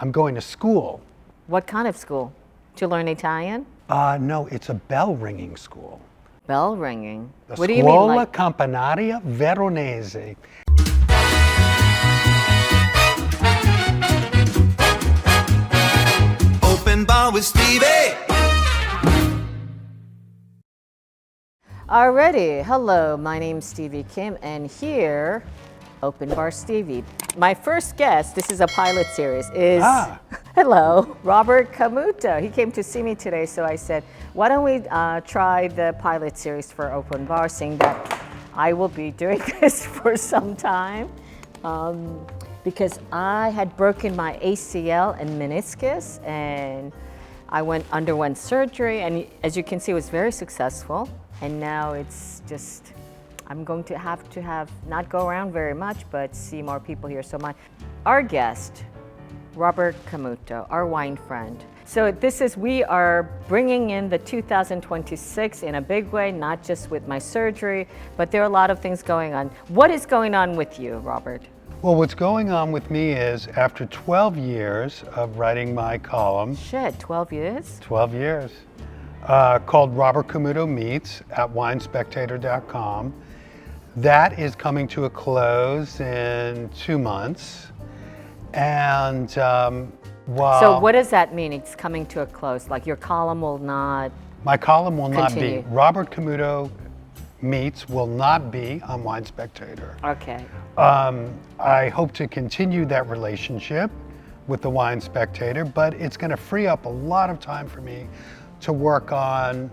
I'm going to school. What kind of school? To learn Italian? No, it's a bell ringing school. Bell ringing? The What do you mean? Scuola Campanaria Veronese. Open bar with Stevie. Alrighty, hello, my name's Stevie Kim, and here, Open Bar Stevie. My first guest, this is a pilot series, is, hello, Robert Camuto. He came to see me today, so I said, why don't we try the pilot series for Open Bar, seeing that I will be doing this for some time, because I had broken my ACL and meniscus, and I underwent surgery, and as you can see, it was very successful. And now it's just, I'm going to have not go around very much, but see more people here. So our guest, Robert Camuto, our wine friend. So we are bringing in the 2026 in a big way, not just with my surgery, but there are a lot of things going on. What is going on with you, Robert? Well, what's going on with me is after 12 years of writing my column. Shit, 12 years? 12 years. Called Robert Camuto Meets at winespectator.com. That is coming to a close in 2 months. And So what does that mean? It's coming to a close? Like your column will not my column will continue. not be. Robert Camuto Meets will not be on Wine Spectator. Okay. I hope to continue that relationship with the Wine Spectator, but it's going to free up a lot of time for me to work on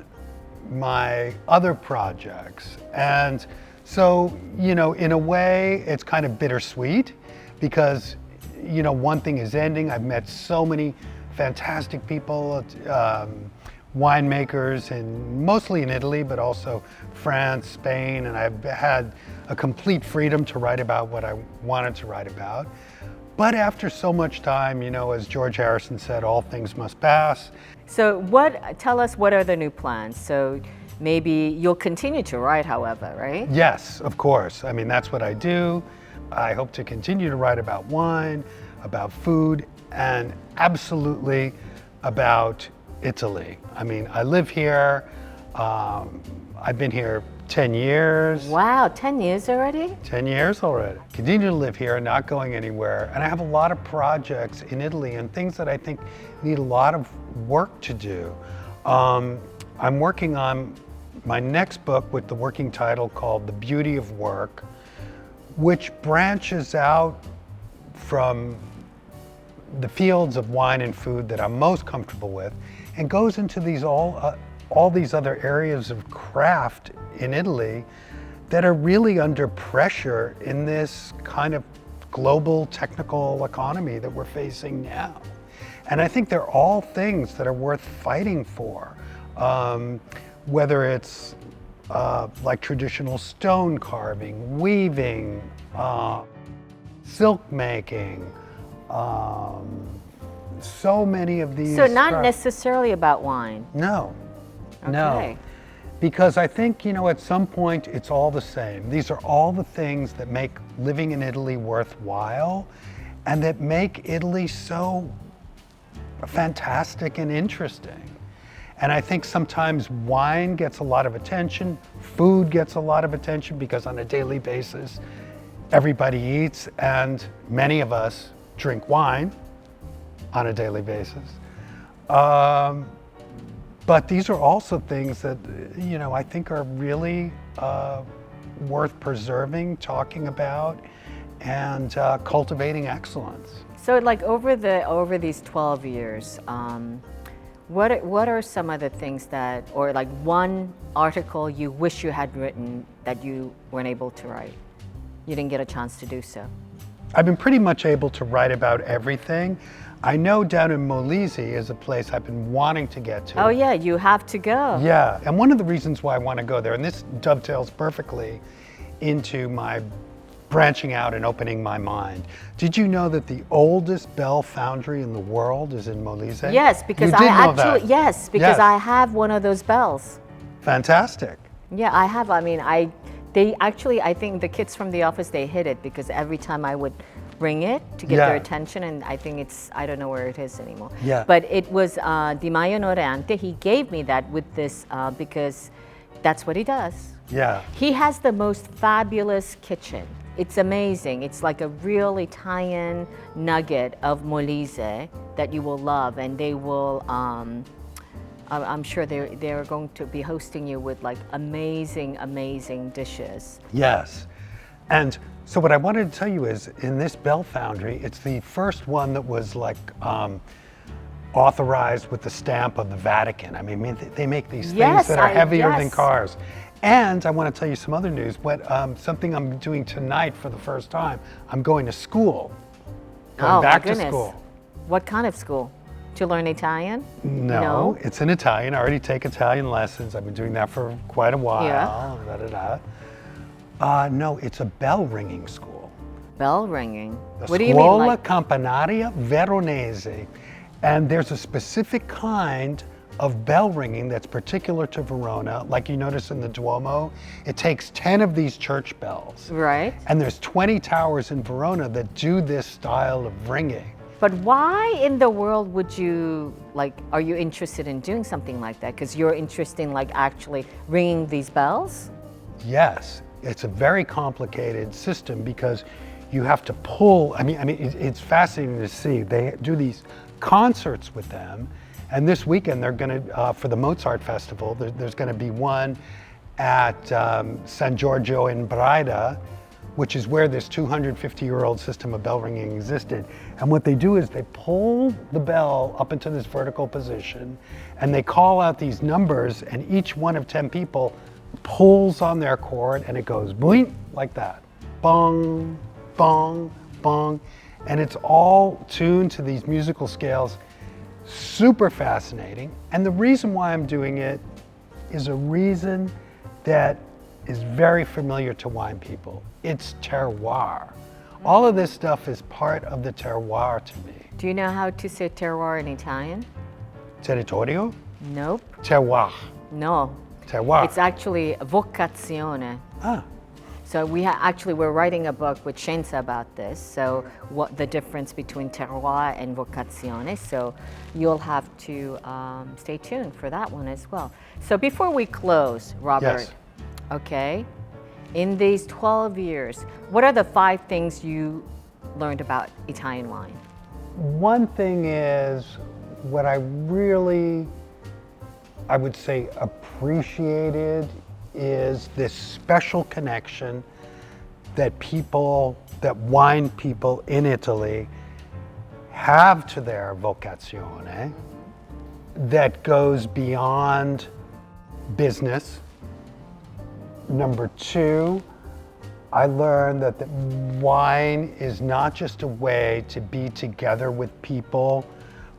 my other projects. And so, in a way, it's kind of bittersweet because, one thing is ending. I've met so many fantastic people, winemakers, and mostly in Italy, but also France, Spain, and I've had a complete freedom to write about what I wanted to write about. But after so much time, as George Harrison said, all things must pass. So tell us what are the new plans? So maybe you'll continue to write, however, right? Yes, of course. I mean, that's what I do. I hope to continue to write about wine, about food, and absolutely about Italy. I mean, I live here. I've been here 10 years. Wow, 10 years already? 10 years already. Continue to live here, not going anywhere. And I have a lot of projects in Italy and things that I think need a lot of work to do. I'm working on my next book with the working title called The Beauty of Work, which branches out from the fields of wine and food that I'm most comfortable with and goes into all these other areas of craft in Italy that are really under pressure in this kind of global technical economy that we're facing now. And I think they're all things that are worth fighting for, whether it's like traditional stone carving, weaving, silk making, so many of these. So not necessarily about wine? No. Okay. No, because I think, at some point it's all the same. These are all the things that make living in Italy worthwhile and that make Italy so fantastic and interesting. And I think sometimes wine gets a lot of attention, food gets a lot of attention because on a daily basis, everybody eats and many of us drink wine on a daily basis. But these are also things that, I think are really worth preserving, talking about, and cultivating excellence. So like over these 12 years, what are some of the things or like one article you wish you had written that you weren't able to write? You didn't get a chance to do so. I've been pretty much able to write about everything. I know down in Molise is a place I've been wanting to get to. Oh yeah, you have to go. Yeah, and one of the reasons why I want to go there, and this dovetails perfectly into my branching out and opening my mind. Did you know that the oldest bell foundry in the world is in Molise? Yes, because I have one of those bells. Fantastic. Yeah, I have. I mean, I think the kids from the office, they hid it because every time I would ring it to get their Yeah. attention, and I think I don't know where it is anymore. Yeah. But it was Di Maio Norante. He gave me that with this because that's what he does. Yeah. He has the most fabulous kitchen. It's amazing. It's like a real Italian nugget of Molise that you will love, and they will. I'm sure they're going to be hosting you with like amazing dishes. Yes. And so what I wanted to tell you is, in this bell foundry, it's the first one that was like authorized with the stamp of the Vatican. I mean, they make these things that are heavier than cars. And I want to tell you some other news. Something I'm doing tonight for the first time. I'm going to school. Going back to school. What kind of school? To learn Italian? No, it's in Italian. I already take Italian lessons. I've been doing that for quite a while. Yeah. No, it's a bell ringing school. Bell ringing? The What do you mean? Scuola Like, Campanaria Veronese. And there's a specific kind of bell ringing that's particular to Verona. Like you notice in the Duomo, it takes 10 of these church bells. right. And there's 20 towers in Verona that do this style of ringing. But why in the world would you, like, are you interested in doing something like that? Because you're interested in, like, actually ringing these bells? Yes, it's a very complicated system because you have to pull. It's fascinating to see. They do these concerts with them, and this weekend they're going to, for the Mozart Festival, there's going to be one at San Giorgio in Braida, which is where this 250-year-old system of bell ringing existed. And what they do is they pull the bell up into this vertical position, and they call out these numbers, and each one of 10 people pulls on their cord, and it goes boing, like that. Bong, bong, bong. And it's all tuned to these musical scales. Super fascinating. And the reason why I'm doing it is a reason that is very familiar to wine people. It's terroir. All of this stuff is part of the terroir to me. Do you know how to say terroir in Italian? Territorio? Nope. Terroir. No. Terroir. It's actually vocazione. Ah, So we're writing a book with Scienza about this. So what the difference between terroir and vocazione. So you'll have to stay tuned for that one as well. So before we close, Robert, yes. okay, in these 12 years, what are the 5 things you learned about Italian wine? One thing is what I would say appreciated is this special connection that wine people in Italy have to their vocazione that goes beyond business. Number 2, I learned that wine is not just a way to be together with people,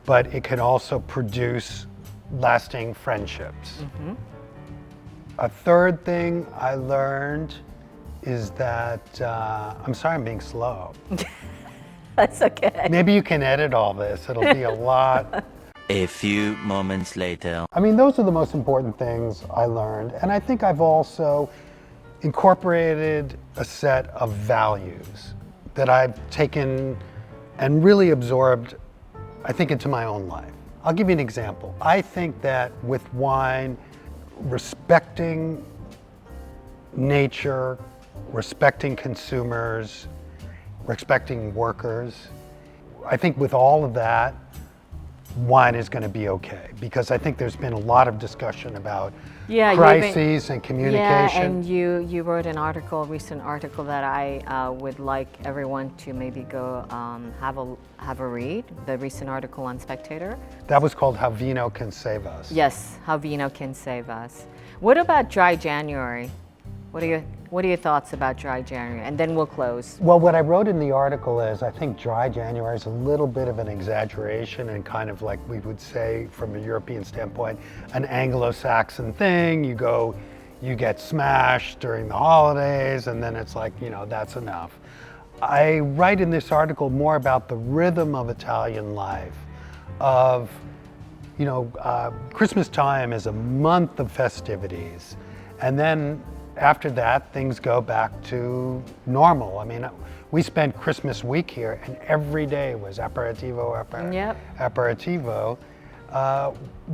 but it can also produce lasting friendships. Mm-hmm. A third thing I learned is that, I'm sorry I'm being slow. That's okay. Maybe you can edit all this, it'll be a lot. A few moments later. I mean, those are the most important things I learned. And I think I've also incorporated a set of values that I've taken and really absorbed, I think, into my own life. I'll give you an example. I think that with wine, respecting nature, respecting consumers, respecting workers, I think with all of that, wine is going to be okay, because I think there's been a lot of discussion about crises and communication. Yeah, and you wrote an article, a recent article that I would like everyone to maybe go have a read, the recent article on Spectator. That was called How Vino Can Save Us. Yes, How Vino Can Save Us. What about dry January? What are your thoughts about dry January? And then we'll close. Well, what I wrote in the article is I think dry January is a little bit of an exaggeration and kind of like we would say from a European standpoint, an Anglo-Saxon thing. You get smashed during the holidays and then it's like, that's enough. I write in this article more about the rhythm of Italian life, of, Christmas time is a month of festivities. And then after that, things go back to normal. I mean, we spent Christmas week here, and every day was aperitivo, Yep. aperitivo.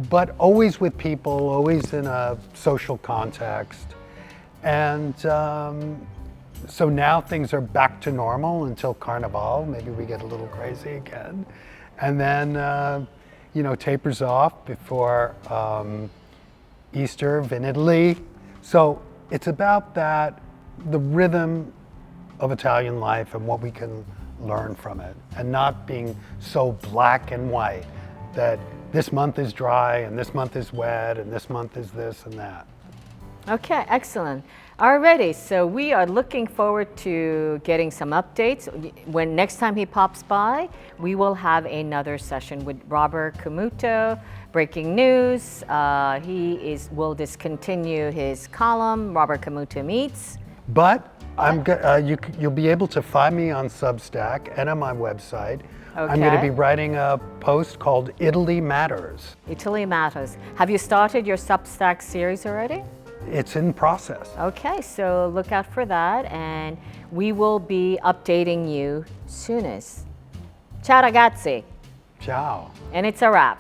But always with people, always in a social context. And so now things are back to normal until Carnival. Maybe we get a little crazy again. And then, tapers off before Easter in Italy. So it's about that, the rhythm of Italian life and what we can learn from it, and not being so black and white that this month is dry and this month is wet and this month is this and that. Okay, excellent. Alrighty, so we are looking forward to getting some updates. When next time he pops by, we will have another session with Robert Camuto, breaking news. He will discontinue his column, Robert Camuto Meets. But you'll be able to find me on Substack and on my website. Okay. I'm going to be writing a post called Italy Matters. Italy Matters. Have you started your Substack series already? It's in process. Okay, so look out for that, and we will be updating you soonest. Ciao ragazzi. Ciao. And it's a wrap.